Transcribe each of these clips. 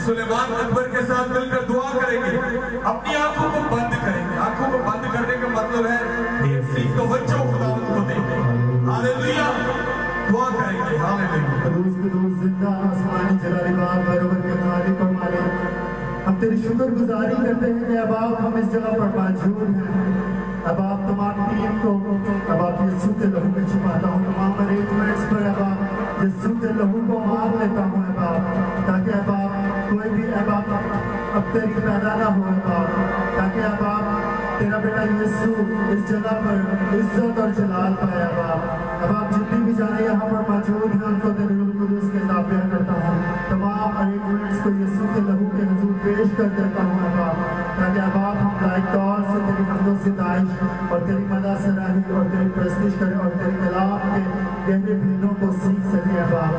सुलेमान अकबर के साथ मिलकर दुआ करेंगे। अपनी आंखों को बंद करेंगे। आंखों को बंद करने का मतलब है सीख तो बच्चों खुदावंद को देंगे। हालेलुया, दुआ करेंगे। हालेलुया। जिंदा आसमानी जलाली बार बरोबर के मालिक और मालिक, हम तेरी शुक्रगुजारी करते हैं कि अब आप हम इस जगह पर मौजूद हैं। अब आप तमाम टीम को अब आप यीशु के लहू में छुपाता हूँ। तमाम अरेंजमेंट्स पर अब आप यीशु के लहू को मार लेता हूँ अब आप, ताकि अब आप कोई भी अब आप अब तेरी पैदा ना हो अब आप, ताकि अब आप तेरा बेटा यीशु इस जगह पर इज्जत और जलाल पाए अब आप जितनी भी जाने यहाँ पर मौजूद हैं उनको तेरे रूह कुदूस के ताबे करता हूँ। तमाम अरेंजमेंट्स को यीशु के लहू के हुजूर पेश कर देता हूँ अब आप, ताकि अब आप हम लाइक तौर से तेरी मदद सिताइश और तेरी मदा सराही और तेरी प्रस्तुत करें और तेरे कलाम के गहरे भेदों को सीख सके अब आप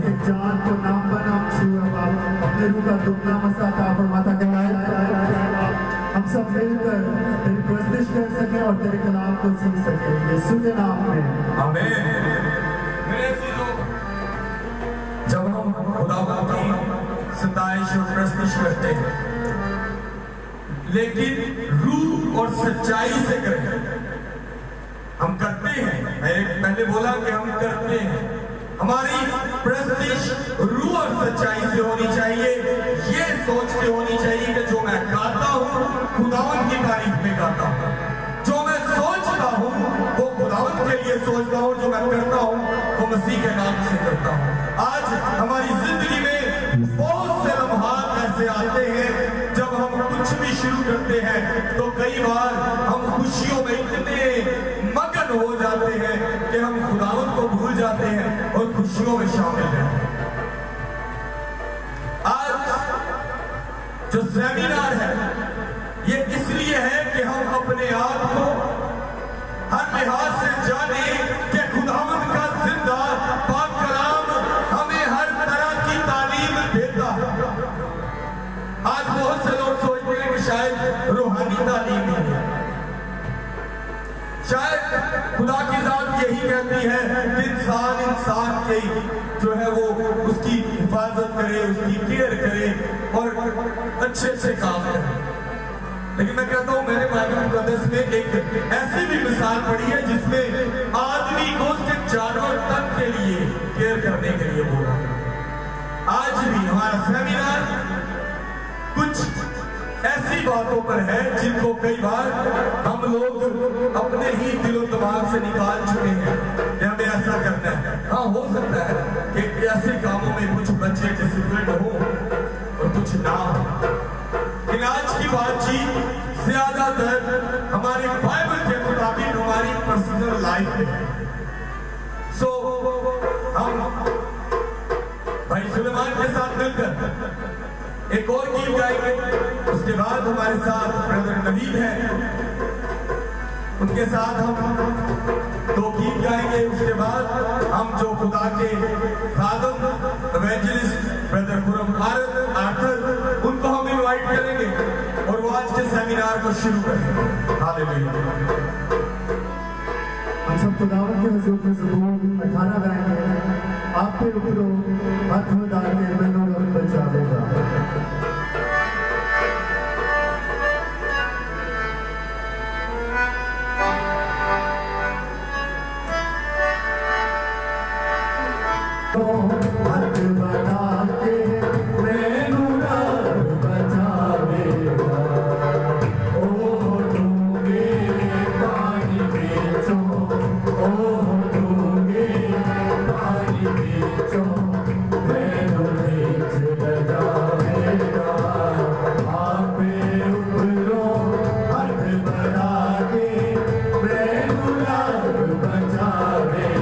एक जान को नाम बनाम छू अब आप अपने रूह का दुखना मसा का फरमाता कहलाए हम सब मिलकर तेरी प्रस्तुत कर सके और तेरे कलाम को सीख सके यीशु के नाम में आमीन। मेरे अजीजों, जब हम खुदा की सताइश और प्रस्तुत करते हैं लेकिन रूह और सच्चाई से करें, हम करते हैं। मैंने पहले बोला कि हम करते हैं। हमारी प्रस्तुत रूह और सच्चाई से होनी चाहिए। ये सोच के होनी चाहिए कि जो मैं गाता हूँ खुदावंद की तारीफ में गाता हूँ, जो मैं सोचता हूँ वो खुदावंद के लिए सोचता हूँ, जो मैं करता हूँ वो मसीह के नाम से करता हूँ। आज हमारी जिंदगी में बहुत से लम्हात ऐसे आते हैं जब हम कुछ भी शुरू करते हैं तो कई बार हम खुशियों में इतने मगन हो जाते हैं कि हम खुदावंद को भूल जाते हैं और खुशियों में शामिल हैं। आज जो सेमिनार है ये इसलिए है कि हम अपने आप को हर लिहाज से जाने कि खुदावंद का जिंदा पाक कलाम हमें हर तरह की तालीम देता है। आज बहुत से लोग सोचते हैं कि शायद रूहानी तालीम नहीं है, शायद खुदा की जात यही कहती है कि इंसान के जो है वो उसकी हिफाजत करे, उसकी केयर करे और अच्छे काम करे। लेकिन मैं कहता हूं मैंने बाइबल मुकद्दस में एक ऐसी भी मिसाल पढ़ी है जिसमें आदमी को उसके जानवर तक के लिए केयर करने के लिए बोला। आज भी हमारा सेमिनार कुछ ऐसी बातों पर है जिनको कई बार हम लोग अपने ही दिलो दिमाग से निकाल चुके हैं कि हमें ऐसा करना है। हाँ, हो सकता है कि ऐसे कामों में कुछ बच्चे डिसिप्लिन हो और कुछ ना हो, लेकिन आज की बातचीत ज्यादातर हमारे बाइबल के मुताबिक हमारी पर्सनल लाइफ में। सो हम भाई सुलेमान के साथ मिलकर एक और गीत गाएंगे। उसके बाद हमारे साथ ब्रदर नवीद हैं, उनके साथ हम 2 गीत गाएंगे। उसके बाद हम जो खुदा के खादम इवेंजलिस्ट ब्रदर खुरम आर्थर उनको हम इनवाइट करेंगे और वो आज के सेमिनार को शुरू करेंगे। हालेलुया। हम सब खुदावंद के हुजूर में ज़बूर 18 गाएंगे। आप पे उतरो हाथ में डाल के मैनू रब बचावेगा। हाथ बढ़ा के मैनू रब बचावेगा। ओ डूंगे पानी बेचो, ओ डूंगे पानी बेचो, मैनू बेच लगावेगा। आप पे उतरो हाथ बढ़ा के मैनू रब बचावेगा।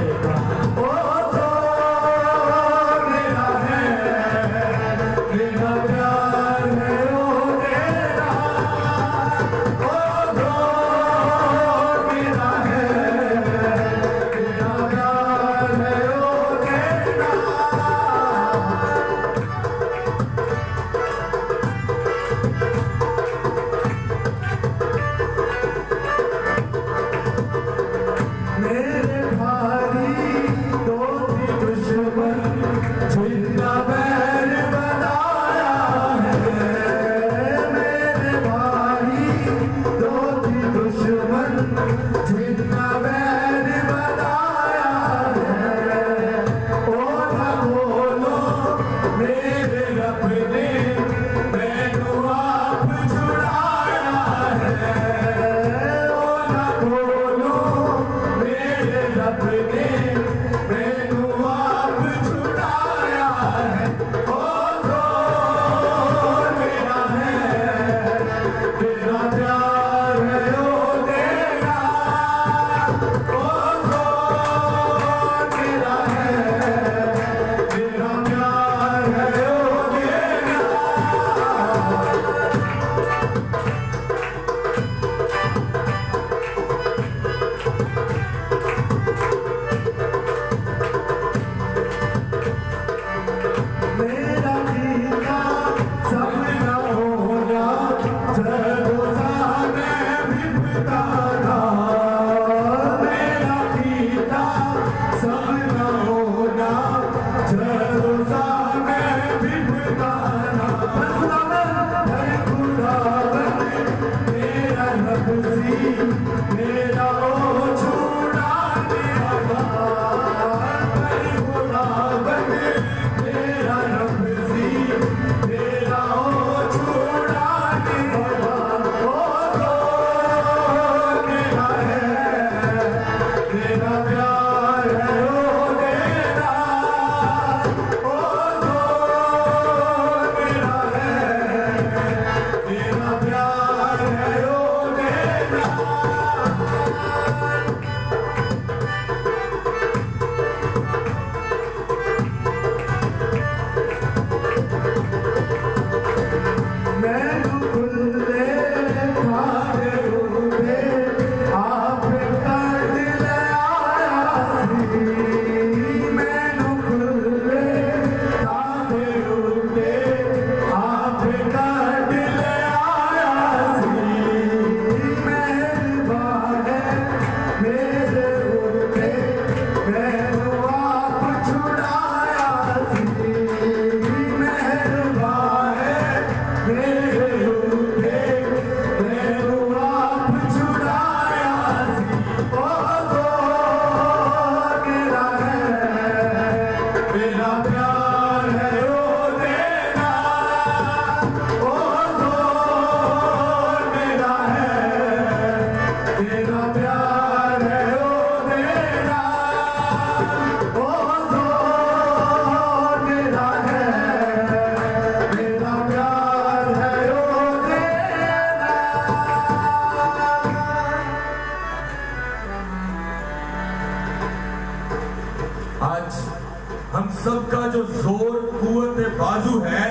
सबका जो जोर कुव्वत बाजू है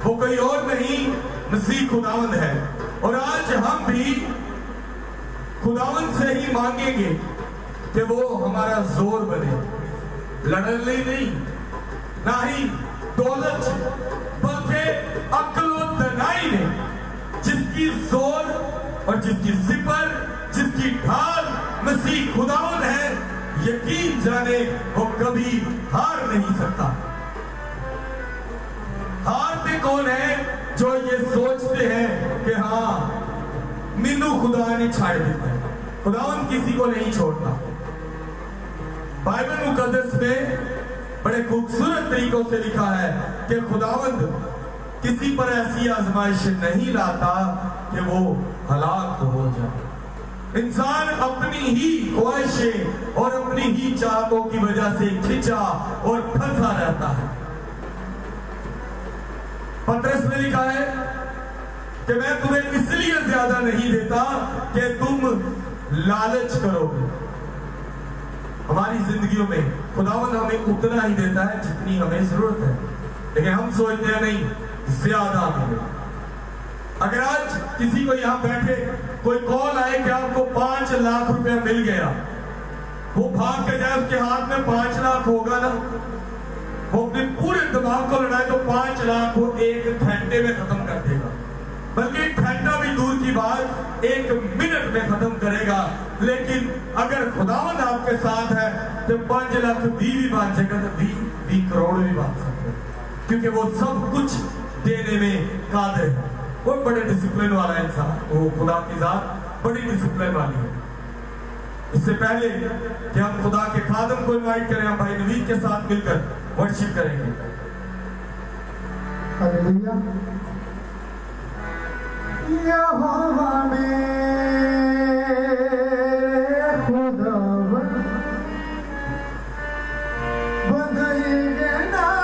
वो कोई और नहीं मसीह खुदावंद है। और आज हम भी खुदावंद से ही मांगेंगे कि वो हमारा जोर बने, लड़ने नहीं, ना ही दौलत, बल्कि अक्ल और दनाई ने जिसकी जोर और जिसकी सिपर, जिसकी ढाल मसीह खुदावंद है, यकीन जाने वो कभी हार नहीं सकता। हारते कौन है? जो ये सोचते हैं कि हाँ मिन्नू खुदा ने छाड़ देता है। खुदावंद किसी को नहीं छोड़ता। बाइबल मुकद्दस में बड़े खूबसूरत तरीकों से लिखा है कि खुदावंद किसी पर ऐसी आजमाइश नहीं लाता कि वो हलाक हो जाए। इंसान अपनी ही ख्वाहिशें और अपनी ही चाहतों की वजह से खिंचा और फंसा रहता है। पतरस में लिखा है कि मैं तुम्हें इसलिए ज्यादा नहीं देता कि तुम लालच करोगे। हमारी जिंदगियों में खुदावंद हमें उतना ही देता है जितनी हमें जरूरत है, लेकिन हम सोचते हैं नहीं ज्यादा मिले। अगर आज किसी को यहां बैठे कोई कॉल आए कि आपको 5 लाख रुपया मिल गया, वो भाग के जाए, उसके हाथ में 5 लाख होगा ना, वो अपने पूरे दिमाग को लड़ाए तो 5 लाख वो 1 घंटे में खत्म कर देगा, बल्कि 1 घंटा भी दूर की बात 1 मिनट में खत्म करेगा। लेकिन अगर खुदावंद आपके साथ है तो 5 लाख भी बांध सकेगा, तो 20 करोड़ भी बांध सकते, क्योंकि वो सब कुछ देने में कादिर है। वो बड़े डिसिप्लिन वाला इंसान, वो खुदा की जात बड़ी डिसिप्लिन वाली है। इससे पहले कि हम खुदा के खादम को इनवाइट करें, हम भाई नवीद के साथ मिलकर वर्शिप करेंगे। हालेलुया। यहोवा मेरे खुदावंद बधाइए नाम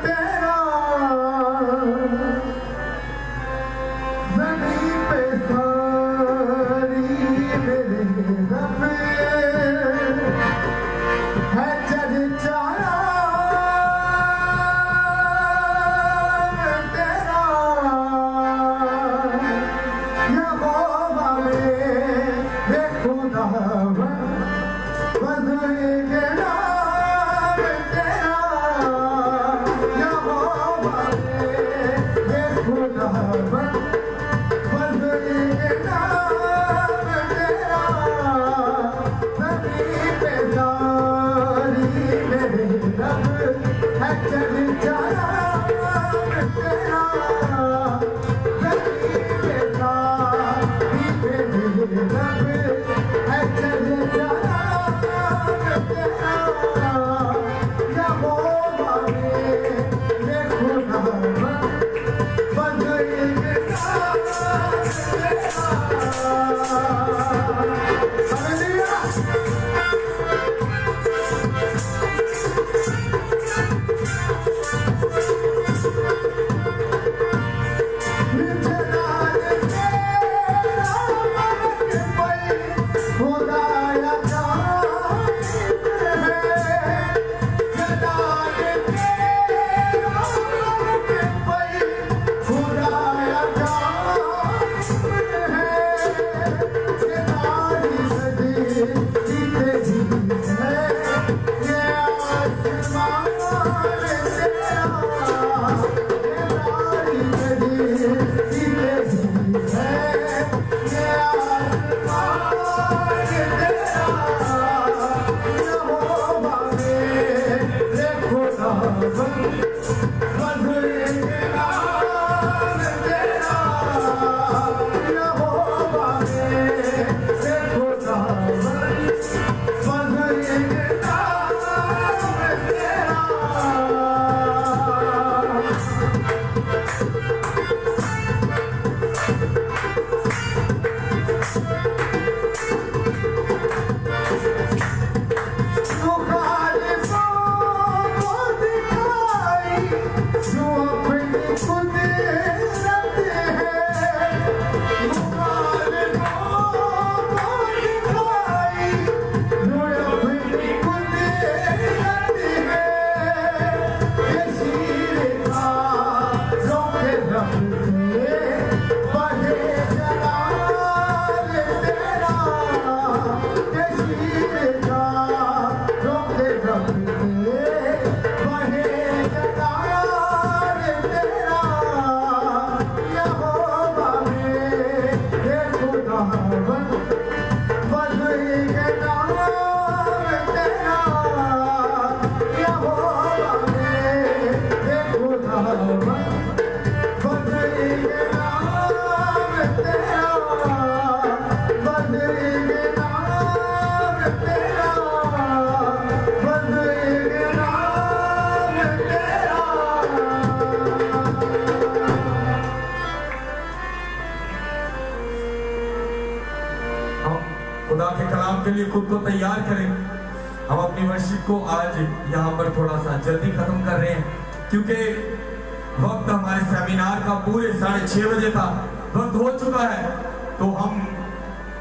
तेरा, ज़मीन पे सारी मेरे रब है चर्चा तेरा। खुदा के कलाम के लिए खुद को तैयार करें। हम अपनी वर्शिप को आज यहाँ पर थोड़ा सा जल्दी खत्म कर रहे हैं, क्योंकि वक्त हमारे सेमिनार का पूरे 6:30 बजे था, वक्त हो चुका है। तो हम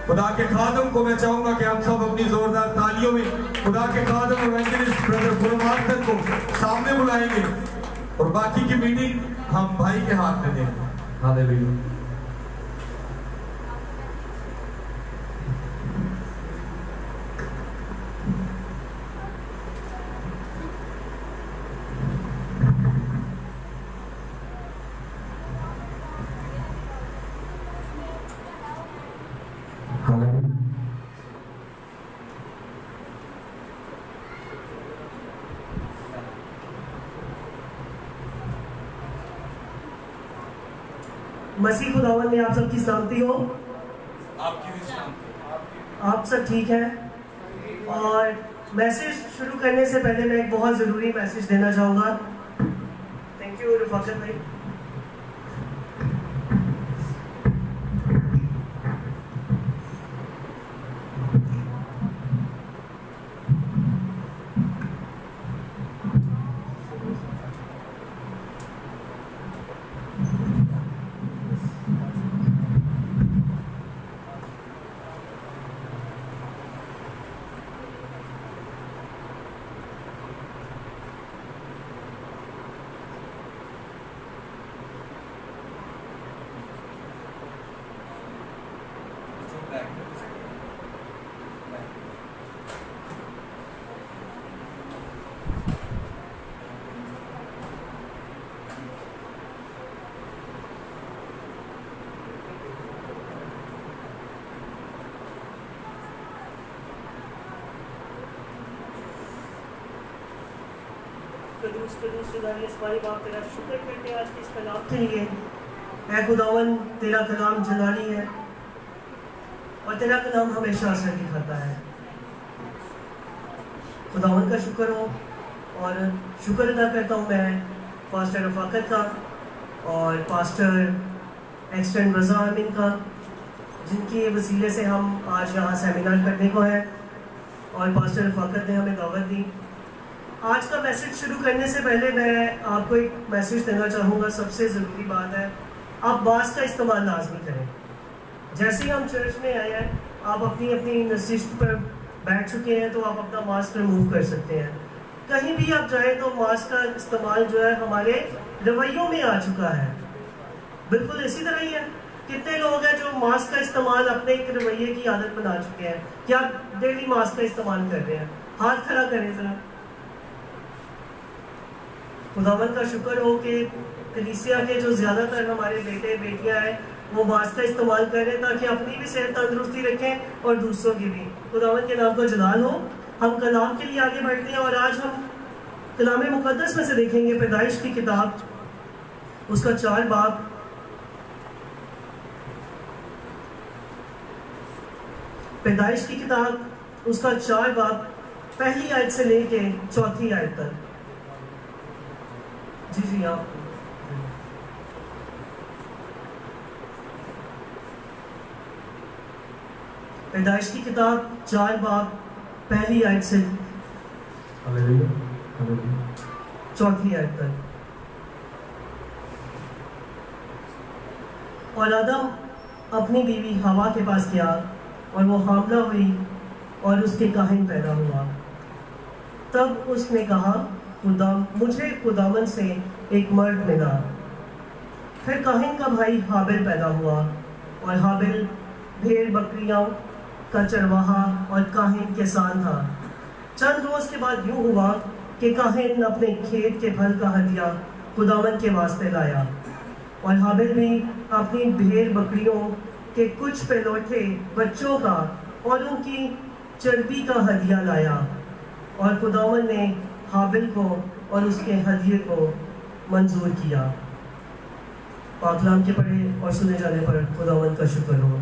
खुदा के खादम को मैं चाहूंगा कि हम सब अपनी जोरदार तालियों में खुदा के खादम इवेंजलिस्ट ब्रदर गुरुमार्दन को सामने बुलाएंगे और बाकी की मीटिंग हम भाई के हाथ में देंगे। हालेलुया। मसीह खुदावंद में आप सबकी सलामती हो। आपकी भी सलामती। आप सब ठीक हैं। और मैसेज शुरू करने से पहले मैं एक बहुत ज़रूरी मैसेज देना चाहूँगा। थैंक यू रफ़ाकत भाई। हमारी बात तेरा शुक्र करते हैं आज के इस कलाम के लिए। ऐ खुदावन तेरा कलाम जलाली है और तेरा कलाम हमेशा असर दिखाता है। खुदावन का शुक्र हो और शुक्र अदा करता हूँ मैं पास्टर रफ़ाकत का और पास्टर एक्सटेंड रज़ा आमीन का, जिनकी वसीले से हम आज यहाँ सेमिनार करने को है और पास्टर रफ़ाकत ने हमें दावत दी। आज का मैसेज शुरू करने से पहले मैं आपको एक मैसेज देना चाहूँगा। सबसे ज़रूरी बात है, आप मास्क का इस्तेमाल लाजमी करें। जैसे ही हम चर्च में आए हैं, आप अपनी अपनी नशिस्त पर बैठ चुके हैं तो आप अपना मास्क रिमूव कर सकते हैं। कहीं भी आप जाएं तो मास्क का इस्तेमाल जो है हमारे रवैयों में आ चुका है। बिल्कुल इसी तरह ही है। कितने लोग हैं जो मास्क का इस्तेमाल अपने एक रवैये की आदत बना चुके हैं। क्या डेली मास्क का इस्तेमाल कर रहे हैं? हाथ खड़ा करें ज़रा। खुदावन का शुक्र हो कि कलीसिया के जो ज़्यादातर हमारे बेटे बेटियां हैं वो मास्क का इस्तेमाल करें ताकि अपनी भी सेहत तंदुरुस्ती रखें और दूसरों की भी। खुदावन के नाम को जलाल हो। हम कलाम के लिए आगे बढ़ते हैं और आज हम कलाम मुकद्दस में से देखेंगे पैदाइश की किताब उसका 4 बाब, पैदाइश की किताब उसका 4 बाब पहली आयत से लेके 4थी आयत तक। जी आप पैदाइश की किताब 4 बाब पहली आयत से 4थी आयत तक। और आदम अपनी बीवी हवा के पास गया और वो हामला हुई और उसके काहिन पैदा हुआ। तब उसने कहा, मुझे खुदावन से एक मर्द मिला। फिर काहिन का भाई हाबिल पैदा हुआ और हाबिल भेड़ बकरियों का चरवाहा और काहिन किसान था। चंद रोज के बाद यूं हुआ कि काहिन अपने खेत के फल का हदिया खुदावन के वास्ते लाया और हाबिल भी अपनी भेड़ बकरियों के कुछ पहलौठे बच्चों का और उनकी चर्बी का हदिया लाया। और खुदावन ने हाबिल को और उसके हदिये को मंजूर किया। पाकलाम के पढ़े और सुने जाने पर खुदावन का शुक्र हो।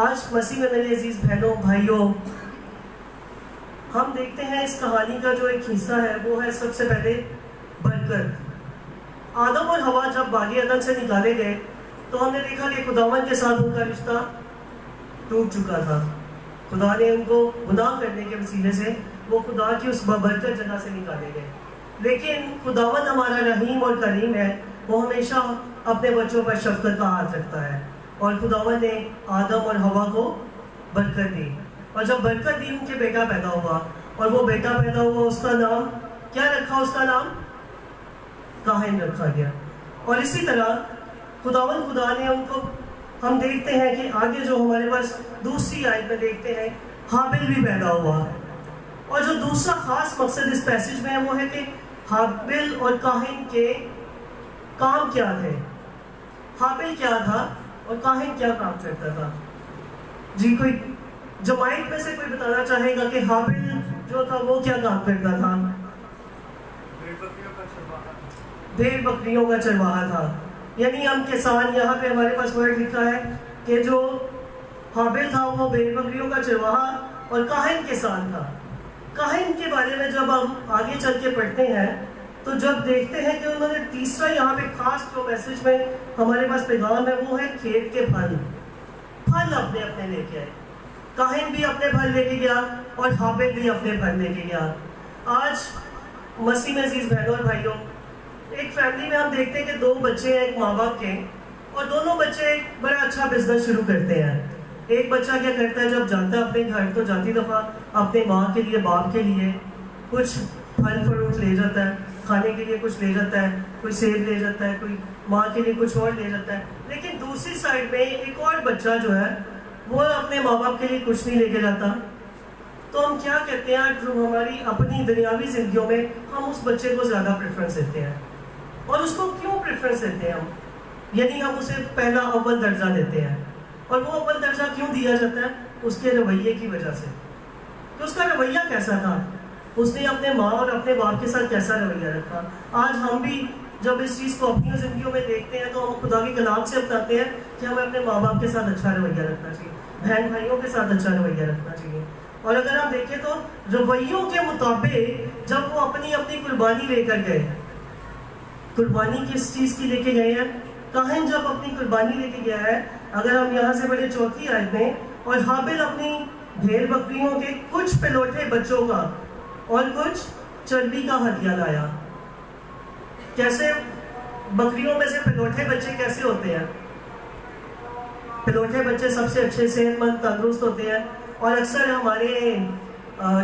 आज मसीह में मेरे अजीज बहनों भाइयों, हम देखते हैं इस कहानी का जो एक हिस्सा है वो है सबसे पहले बरकत। आदम और हवा जब बागी अदन से निकाले गए तो हमने देखा कि खुदावन के साथ उनका रिश्ता टूट चुका था। खुदा ने उनको गुनाह करने के वसीले से वो खुदा की उस बरकत जगह से निकाले गए। लेकिन खुदावन हमारा रहीम और करीम है, वो हमेशा अपने बच्चों पर शफकत का हाथ रखता है। और खुदावन ने आदम और हवा को बरकत दी और जब बरकत दी उनके बेटा पैदा हुआ और वो बेटा पैदा हुआ, उसका नाम क्या रखा? उसका नाम काहिन रखा गया। और इसी तरह खुदा ने उनको, हम देखते हैं कि आगे जो हमारे पास दूसरी आयत में देखते हैं हाबिल भी पैदा हुआ। और जो दूसरा खास मकसद इस पैसेज में है वो है कि हाबिल और काहिन के काम क्या थे। हाबिल क्या था और काहिन क्या काम करता था? जी कोई जमाइत में से कोई बताना चाहेगा कि हाबिल जो था वो क्या काम करता था? भेड़ बकरियों का चरवाहा था। यानी हम किसान, यहाँ पे हमारे पास वर्ड लिखा है कि जो हाबिल था वो भेड़ बकरियों का चरवाहा और काहिन किसान था। काहिन के बारे में जब हम आगे चल के पढ़ते हैं तो जब देखते हैं कि उन्होंने तीसरा यहाँ पे खास जो मैसेज में हमारे पास पैगाम है वो है खेत के फल अपने अपने लेके आए। काहिन भी अपने फल लेके गया और हाबिल भी अपने फल लेके गया। आज मसीह में अजीज बहनों और भाइयों, एक फैमिली में हम देखते हैं कि 2 बच्चे हैं एक माँ बाप के, और दोनों बच्चे एक बड़ा अच्छा बिजनेस शुरू करते हैं। एक बच्चा क्या करता है, जब जाता है अपने घर तो जाती दफ़ा अपने माँ के लिए, बाप के लिए कुछ फल फ्रूट ले जाता है, खाने के लिए कुछ ले जाता है, कोई सेब ले जाता है, कोई माँ के लिए कुछ और ले जाता है। लेकिन दूसरी साइड में एक और बच्चा जो है वो अपने माँ बाप के लिए कुछ नहीं लेके जाता। तो हम क्या कहते हैं, जो हमारी अपनी दुनियावी जिंदगियों में हम उस बच्चे को ज़्यादा प्रेफरेंस देते हैं। और उसको क्यों प्रेफरेंस देते हैं हम? यानी हम उसे पहला अव्वल दर्जा देते हैं। और वो अव्वल दर्जा क्यों दिया जाता है? उसके रवैये की वजह से। तो उसका रवैया कैसा था, उसने अपने माँ और अपने बाप के साथ कैसा रवैया रखा। आज हम भी जब इस चीज़ को अपनी जिंदगियों में देखते हैं तो हम खुदा के कलाम से बताते हैं कि हमें अपने माँ बाप के साथ अच्छा रवैया रखना चाहिए, बहन भाइयों के साथ अच्छा रवैया रखना चाहिए। और अगर आप देखें तो रवैयों के मुताबिक जब वो अपनी अपनी कुर्बानी लेकर गए, कुर्बानी किस चीज़ की लेके गए हैं? काहिन जब अपनी कुर्बानी लेके गया है, अगर हम यहाँ से बड़े 4थी आयत में, और हाबिल अपनी भेड़ बकरियों के कुछ पहलौठे बच्चों का और कुछ चर्बी का हदिया लाया। कैसे बकरियों में से पहलौठे बच्चे कैसे होते हैं? पहलौठे बच्चे सबसे अच्छे, सेहतमंद, तंदुरुस्त होते हैं। और अक्सर हमारे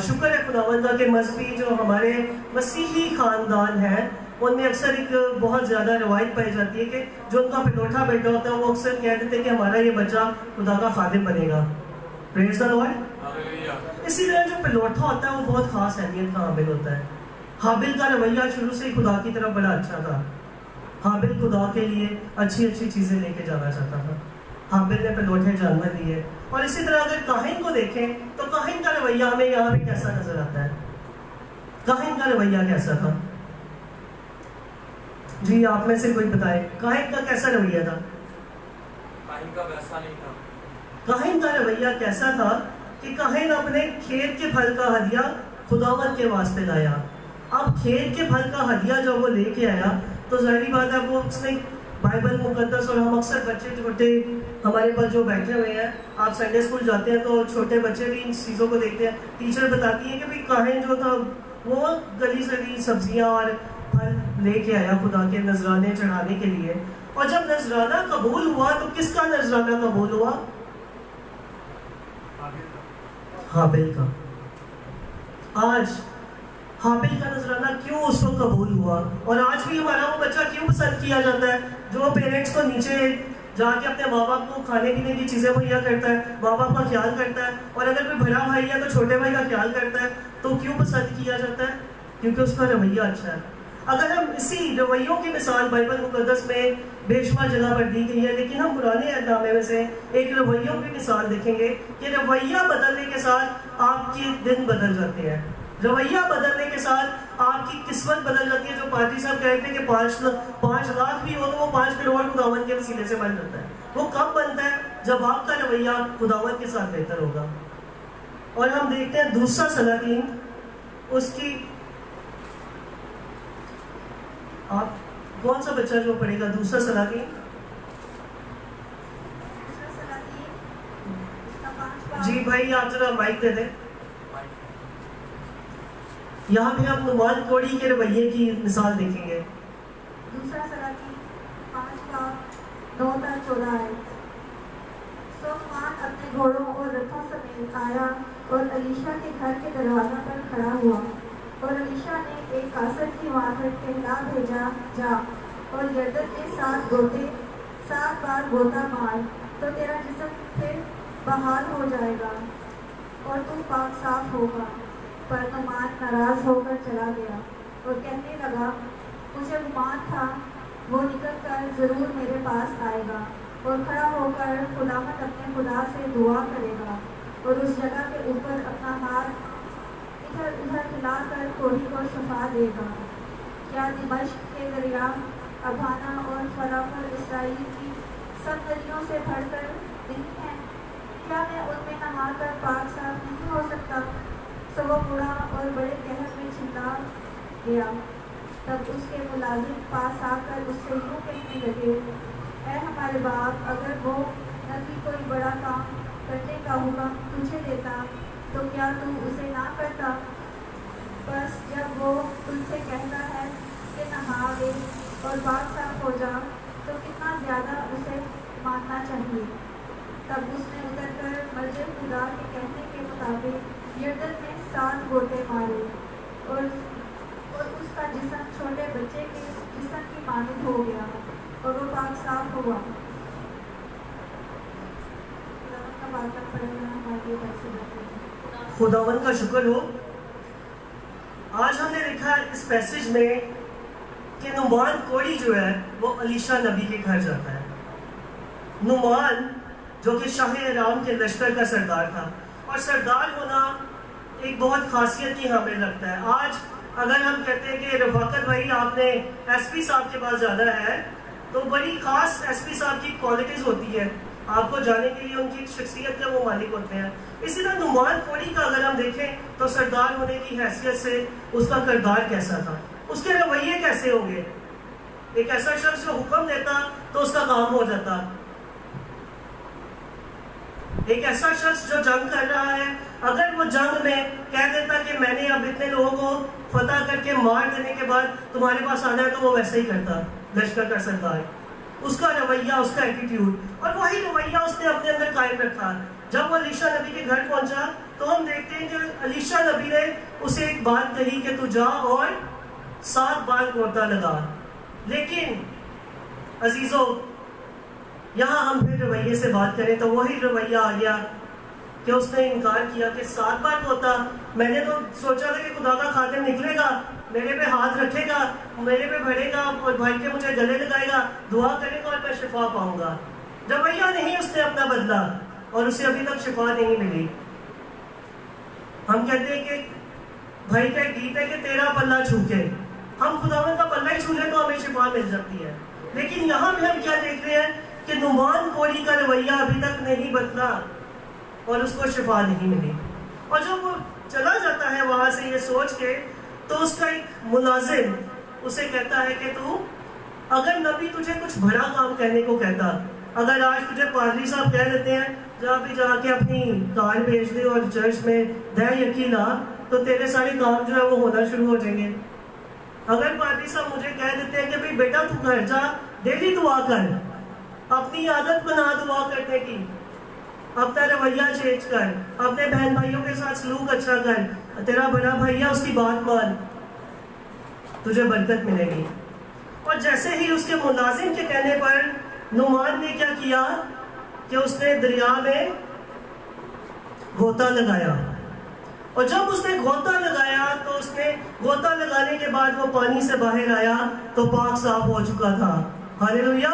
शुक्र है खुदावंद के मजहबी जो हमारे मसीही खानदान है उनमें अक्सर एक बहुत ज़्यादा रवायत पाई जाती है कि जो उनका पहलौठा बेटा होता है वो अक्सर कह देते हैं कि हमारा ये बच्चा खुदा का खादिम बनेगा। Praise the Lord. इसी तरह जो पहलौठा होता है वो बहुत खास अहमियत का हामिल होता है। हाबिल का रवैया शुरू से ही खुदा की तरफ बड़ा अच्छा था। हाबिल खुदा के लिए अच्छी अच्छी चीज़ें लेके जाना चाहता था। हाबिल ने पहलौठे जानवर लिए। और इसी तरह अगर काहिन को देखें तो काहिन का रवैया हमें यहाँ पे कैसा नजर आता है? काहिन का रवैया कैसा था? जी आप में से कोई बताए, काहिन का कैसा रवैया था? काहिन का वैसा नहीं था। काहिन का रवैया कैसा था कि काहिन अपने खेत के फल का हदिया खुदावंद के वास्ते लाया। अब खेत के फल का हदिया जब वो लेके आया तो जाहिर बात है वो उसने बाइबल मुकद्दस, और हम अक्सर बच्चे छोटे हमारे पास जो बैठे हुए हैं, आप संडे स्कूल जाते हैं तो छोटे बच्चे भी इन चीज़ों को देखते हैं। टीचर बताती है कि भाई काहिन जो था वो गली सली सब्जियां और फल लेके आया खुदा के नजराने चढ़ाने के लिए। और जब नजराना कबूल हुआ तो किसका नजराना कबूल हुआ? हाबिल का। आज हाबिल का नजराना क्यों उसको कबूल हुआ? और आज भी हमारा वो बच्चा क्यों पसंद किया जाता है जो पेरेंट्स को नीचे जाके अपने माँ बाप को खाने पीने की चीज़ें मुहैया करता है, माँ बाप का ख्याल करता है, और अगर कोई बड़ा भाई है तो छोटे भाई का ख्याल करता है, तो क्यों पसंद किया जाता है? क्योंकि उसका रवैया अच्छा है। अगर हम इसी रवैयों की मिसाल बाइबल मुकद्दस में बेशुमार जगह पर दी गई है, लेकिन हम पुराने अहदनामे में से एक रवैयों की मिसाल देखेंगे कि रवैया बदलने के साथ आपके दिन बदल जाते हैं। रवैया बदलने के साथ आपकी किस्मत बदल जाती है। जो पार्टी साहब कहते हैं कि 5 लाख भी हो तो वो 5 करोड़ खुदावंद के वसीले से बन जाता है। वो कब बनता है? जब आपका रवैया खुदावंद के साथ बेहतर होगा। और हम देखते हैं दूसरा सलातीन, उसकी आप कौन सा बच्चा जो पढ़ेगा दूसरा सलातीन? जी भाई आप जरा माइक दे दें। यहाँ पे हम नुमान कोड़ी के रवैये की मिसाल देखेंगे। दूसरा सलातीन 5:9-14। सुलेमान अपने घोड़ों और रथों समेत आया और अलीशा के घर के दरवाजा पर खड़ा हुआ, और अलीशा ने एक कासर की वाहट कहला भेजा, जा और यरदन के 7 बार गोता मार तो तेरा जिस्म फिर बहाल हो जाएगा और तू पाक साफ होगा। पर नुमान नाराज होकर चला गया और कहने लगा, मुझे गुमान था वो निकल कर जरूर मेरे पास आएगा और खड़ा होकर खुदावंद अपने खुदा से दुआ करेगा और उस जगह के ऊपर अपना हाथ इधर उधर हिलाकर कोढ़ी को शफा देगा। क्या दिमश्क के दरिया अबाना और फराफर इसराइल की सब नदियों से भरकर नहीं है? क्या मैं उनमें नहाकर पाक साफ नहीं हो सकता? सो वो बूढ़ा और बड़े कहर में चिल्ला गया। तब उसके मुलाजिम पास आकर उससे यूँ कहने लगे, ऐ हमारे बाप, अगर वो नबी कोई बड़ा काम करने का हुक्म तुझे देता तो क्या तू उसे ना करता? बस जब वो तुझसे कहता है कि नहा ले और पाक साफ हो जा तो कितना ज़्यादा उसे मानना चाहिए। तब उसने उतरकर मर्जे खुदा के कहने के मुताबिक यरदन में 7 गोते मारे और उसका जिस्म छोटे बच्चे के जिस्म की मानद हो गया और वो पाक साफ हुआ। खुदावंद का शुक्र हो। आज हमने देखा इस पैसेज में कि नुमान कोड़ी जो है वो अलीशा नबी के घर जाता है। नुमान जो कि शाह राम के लश्कर का सरदार था, और सरदार होना एक बहुत खासियत की हमें लगता है। आज अगर हम कहते हैं कि रफाकत भाई आपने एसपी साहब के पास जाना है तो बड़ी खास एसपी साहब की क्वालिटीज होती है, आपको जाने के लिए उनकी शख्सियत के वो मालिक होते हैं। इसी तरह नुमान कोड़ी का अगर हम देखें तो सरदार होने की हैसियत से उसका किरदार कैसा था, उसके रवैये कैसे होंगे। एक ऐसा शख्स जो हुक्म देता तो उसका काम हो जाता, एक ऐसा शख्स जो जंग कर रहा है अगर वो जंग में कह देता कि मैंने अब इतने लोगों को फतह करके मार देने के बाद तुम्हारे पास आना है, तो वो वैसे ही करता लश्कर का सरदार। उसका रवैया, उसका एटीट्यूड, और वही रवैया उसने अपने अंदर कायम रखा। जब वो अलीशा नबी के घर पहुंचा तो हम देखते हैं कि अलीशा नबी ने उसे एक बात कही कि तू जा और 7 बार गोता लगा। लेकिन अजीजों, यहाँ हम फिर रवैये से बात करें तो वही रवैया आ गया कि उसने इनकार किया कि 7 बार होता। मैंने तो सोचा था कि खुदा का खादिम निकलेगा, मेरे पे हाथ रखेगा, मेरे पे भरेगा और भाई के मुझे गले लगाएगा, दुआ करेगा और मैं शिफा पाऊंगा। रवैया नहीं उसने अपना बदला और उसे अभी तक शिफा नहीं मिली। हम कहते हैं कि भाई का एक गीत है कि तेरा पल्ला छूके, हम खुदावंद का पल्ला ही छू ले तो हमें शिफा मिल जाती है। लेकिन यहाँ पे हम क्या देख रहे हैं कि नुमान कोरी का रवैया अभी तक नहीं बदला और उसको शिफा नहीं मिली। और जब वो चला जाता है वहां से ये सोच के, तो उसका एक मुलाजिम उसे कहता है कि तू, अगर नबी तुझे कुछ बड़ा काम करने को कहता, अगर आज तुझे पादरी साहब कह देते हैं जहाँ भी जाके अपनी कार बेच दे और चर्च में दह यकीन ला, तो तेरे सारे काम जो है वो होना शुरू हो जाएंगे। अगर पादरी साहब मुझे कह देते हैं कि भाई बेटा तू घर जा, डेली दुआ कर, अपनी आदत बना दुआ करने की, अपना रवैया चेंज कर, अपने बहन भाइयों के साथ सलूक अच्छा कर, तेरा बड़ा भैया उसकी बात मान, तुझे बरकत मिलेगी। और जैसे ही उसके मुलाजिम के कहने पर नुमान ने क्या किया कि उसने दरिया में गोता लगाया। और जब उसने गोता लगाया तो उसने गोता लगाने के बाद वो पानी से बाहर आया तो पाक साफ हो चुका था। हालेलुया,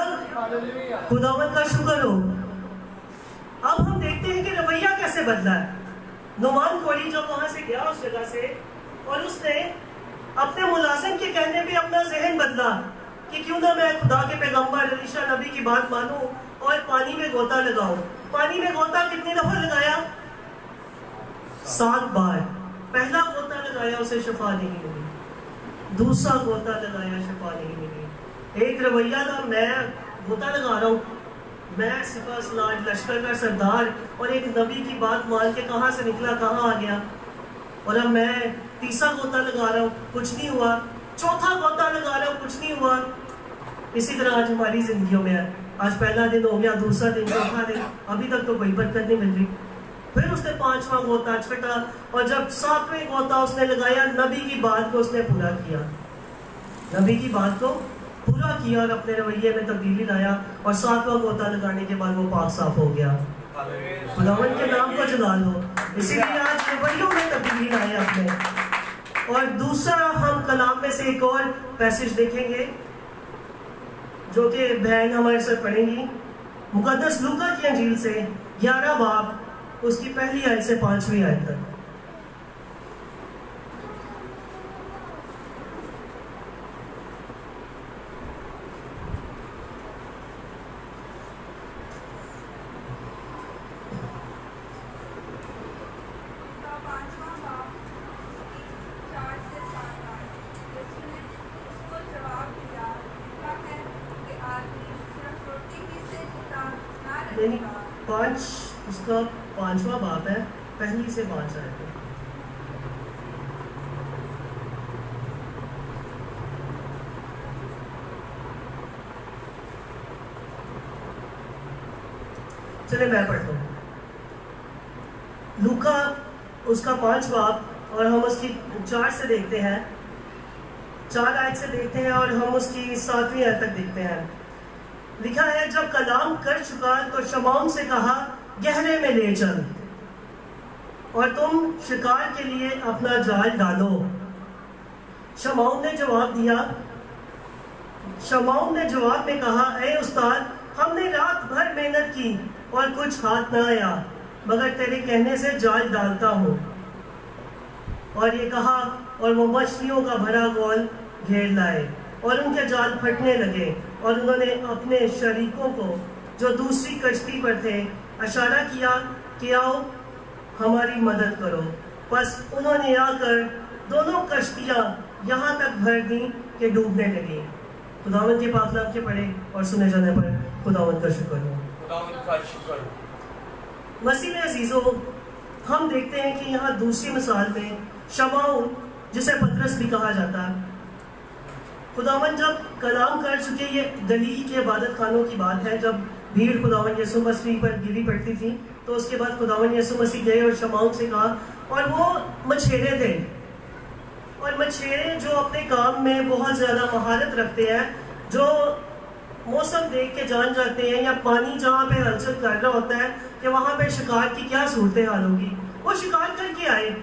खुदावंद का शुक्र हो। अब हम देखते हैं कि रवैया कैसे बदला है। नुमान कोरी जब वहां से गया उस जगह से, और उसने अपने मुलाजिम के कहने पे अपना जहन बदला कि क्यों ना मैं खुदा के पैगंबर एलीशा नबी की बात मानूं और पानी में गोता लगाऊं। पानी में गोता कितनी दफा लगाया? 7 बार। पहला गोता लगाया, उसे शिफा नहीं मिली। दूसरा गोता लगाया, शिफा नहीं मिली। एक रवैया था, मैं गोता लगा रहा हूँ, मैं सिपा सलार लश्कर का सरदार और एक नबी की बात मान के कहाँ से निकला कहाँ आ गया। और अब मैं तीसरा गोता लगा रहा हूँ, कुछ नहीं हुआ। चौथा गोता लगा रहा हूँ, कुछ नहीं हुआ। इसी तरह आज हमारी जिंदगियों में है। आज पहला दिन हो गया, दूसरा दिन, चौथा दिन, अभी तक तो कोई बरकत नहीं मिल रही। फिर उसने 5वां गोता, छठा, और जब 7वें गोता उसने लगाया, नबी की बात को उसने पूरा किया, नबी की बात को पूरा किया और अपने रवैये में तब्दीली लाया। और 7वां गोता लगाने के बाद वो पाक साफ हो गया। खुदावंद के नाम को जला लो। इसीलिए आज रवैयों में तब्दीली लाए अपने। और दूसरा हम कलाम में से एक और पैसेज देखेंगे जो कि बहन हमारे साथ पढ़ेंगी, मुकद्दस लूका की अंजील से 11 बाब, उसकी पहली आयत से 5वीं आयत तक। उसका 5वां बाब है, पहली से 5 आयत है। चले मैं पढ़ता हूँ लूका उसका 5 बाब, और हम उसकी 4 से देखते हैं, 4 आयत से देखते हैं और हम उसकी 7वीं आयत तक देखते हैं। लिखा है, जब कलाम कर चुका तो शमौन से कहा, गहरे में ले चल और तुम शिकार के लिए अपना जाल डालो। शमौन ने जवाब दिया, शमौन ने जवाब में कहा, ए उस्ताद, हमने रात भर मेहनत की और कुछ हाथ न आया, मगर तेरे कहने से जाल डालता हूँ। और ये कहा, और वो मछलियों का भरा गोल घेर लाए और उनके जाल फटने लगे। और उन्होंने अपने शरीकों को जो दूसरी कश्ती पर थे इशारा किया कि आओ हमारी मदद करो। बस उन्होंने आकर दोनों कश्तियाँ यहाँ तक भर दी कि डूबने लगी। खुदावंद के पाक नाम के पढ़े और सुने जाने पर खुदावंद का शुक्र हो। खुदावंद का शुक्र हो। मसीह में अजीजों, हम देखते हैं कि यहाँ दूसरी मिसाल में शमौन, जिसे पतरस भी कहा जाता है, खुदावंद जब कलाम कर चुके, ये गलील के इबादत खानों की बात है, जब भीड़ खुदावंद यीशु मसीह पर गिरी पड़ती थी, तो उसके बाद खुदावंद यीशु मसीह गए और शमौन से कहा, और वो मछेरे थे, और मछेरे जो अपने काम में बहुत ज़्यादा महारत रखते हैं, जो मौसम देख के जान जाते हैं या पानी जहाँ पे हलचल कर रहा होता है कि वहाँ पे शिकार की क्या सूरत हाल होगी, वो शिकार करके आए।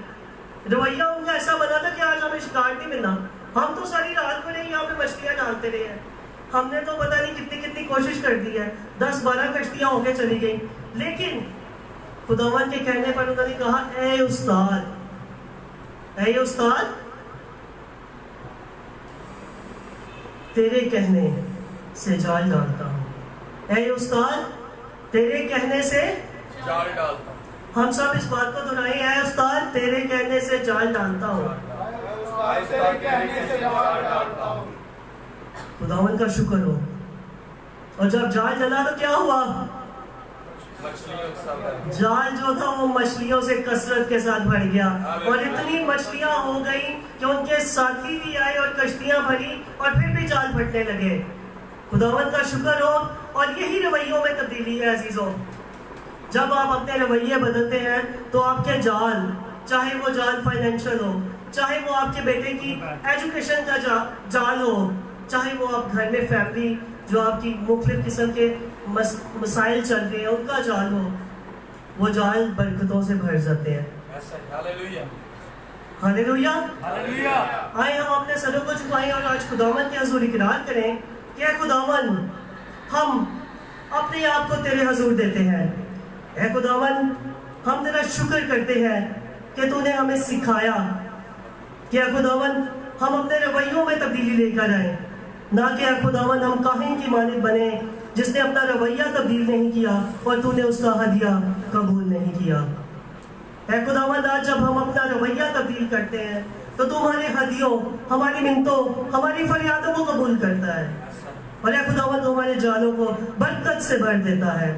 रवैया उनका ऐसा बना था कि आज हमें शिकार नहीं मिलना, हम तो सारी रात में यहाँ पे मछलियाँ डालते रहे हैं, हमने तो पता नहीं कितनी कितनी कोशिश कर दी है, 10-12 कश्तियाँ होके चली गई। लेकिन खुदावंद के कहने पर उन्होंने कहा, ए उस्ताद, ऐ उस्ताद, तेरे कहने से जाल डालता हूँ। ऐ उस्ताद, तेरे कहने से जाल डालता हूँ। हम सब इस बात को दोहराएं, ऐ उस्ताद, तेरे कहने से जाल डालता हूँ। खुदावन का शुक्र हो। और जब जाल डला तो क्या हुआ? जाल जो था वो मछलियों से कसरत के साथ भर गया, और इतनी मछलियां हो गई कि उनके साथी भी आए और कश्तियां भरी और फिर भी जाल फटने लगे। खुदावंत का शुक्र हो। और यही रवैयों में तब्दीली है अजीजों। जब आप अपने रवैये बदलते हैं तो आपके जाल, चाहे वो जाल फाइनेंशियल हो, चाहे वो आपके बेटे की एजुकेशन का जाल हो, चाहे वो आप घर में फैमिली जो आपकी मुख्तलिफ किस्म के मसाइल चल रहे हैं उनका जाल हो, वो जाल बरकतों से भर जाते हैं। हालेलुया। आए हम अपने सरों को झुकाएं और आज खुदावन के हजूर इकरार करें कि खुदावन, हम अपने आप को तेरे हजूर देते हैं। ऐ खुदावन, हम तेरा शुक्र करते हैं कि तूने हमें सिखाया कि खुदावन हम अपने रवैयों में तब्दीली लेकर आए, ना कि खुदावन हम काहिन की मालिक बने जिसने अपना रवैया तब्दील नहीं किया और तूने उसका हदिया कबूल नहीं किया। ऐ खुदावन, आज जब हम अपना रवैया तब्दील करते हैं तो तुम्हारे हदियों, हमारी मिन्नतों, हमारी फरियादों को कबूल करता है, और ऐ खुदावन हमारे जालों को बरकत से भर देता है।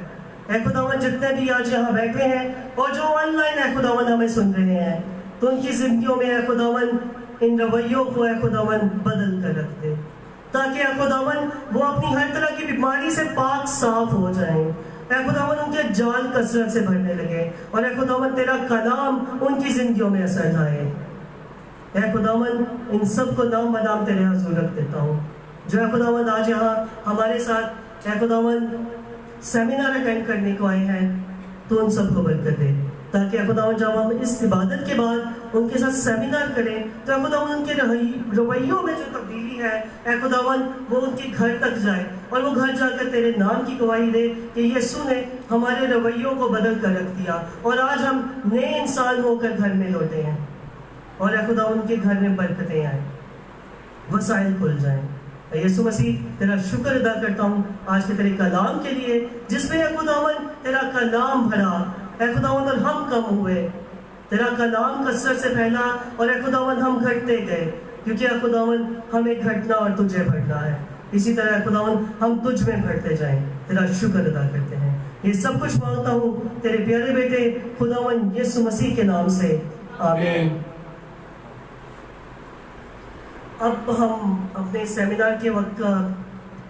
ऐ खुदावन, जितने भी आज यहाँ बैठे हैं और जो ऑनलाइन है खुदावन हमें सुन रहे हैं, तो उनकी जिंदगियों में ऐ खुदावन इन रवैयों को ऐ खुदावन बदल कर रख दे, ताकि ऐ खुदावन वो अपनी हर तरह की बीमारी से पाक साफ हो जाएं। ऐ खुदावन उनके जाल कसरत से भरने लगे, और ऐ खुदावन तेरा कलाम उनकी जिंदगियों में असर लाए। ऐ खुदावन, इन सब को नाम बनाम तेरे हजूर रख देता हूँ। जो ऐ खुदावन आज यहाँ हमारे साथ ऐ खुदावन सेमिनार अटेंड करने को आए हैं, तो उन सबको बरकत दे, ताकि खुदावन जब हम इस इबादत के बाद उनके साथ सेमिनार करें तो खुदावन उनके रवैयों में जो तब्दीली है खुदावन वो उनके घर तक जाए, और वो घर जाकर तेरे नाम की गवाही दे कि यीशु ने हमारे रवैयों को बदल कर रख दिया, और आज हम नए इंसान होकर घर में लौटे हैं, और खुदावन उनके घर में बरकतें आए, वसाइल खुल जाएं। यीशु मसीह, तेरा शुक्र अदा करता हूँ आज के तेरे कलाम के लिए, जिसमें खुदावन तेरा कलाम भरा खुदावन, और हम कम हुए, तेरा कलाम कसरत से फैला, और खुदावन हम घटते गए, क्योंकि खुदावन हमें घटना और तुझे बढ़ना है। इसी तरह खुदावन हम तुझ में बढ़ते जाएं। तेरा शुक्र अदा करते हैं। ये सब कुछ मांगता हूँ तेरे प्यारे बेटे खुदावन यीशु मसीह के नाम से, आमीन। अब हम अपने सेमिनार के वक्त का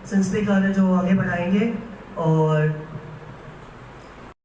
सिलसिले कार्य जो आगे बढ़ाएंगे, और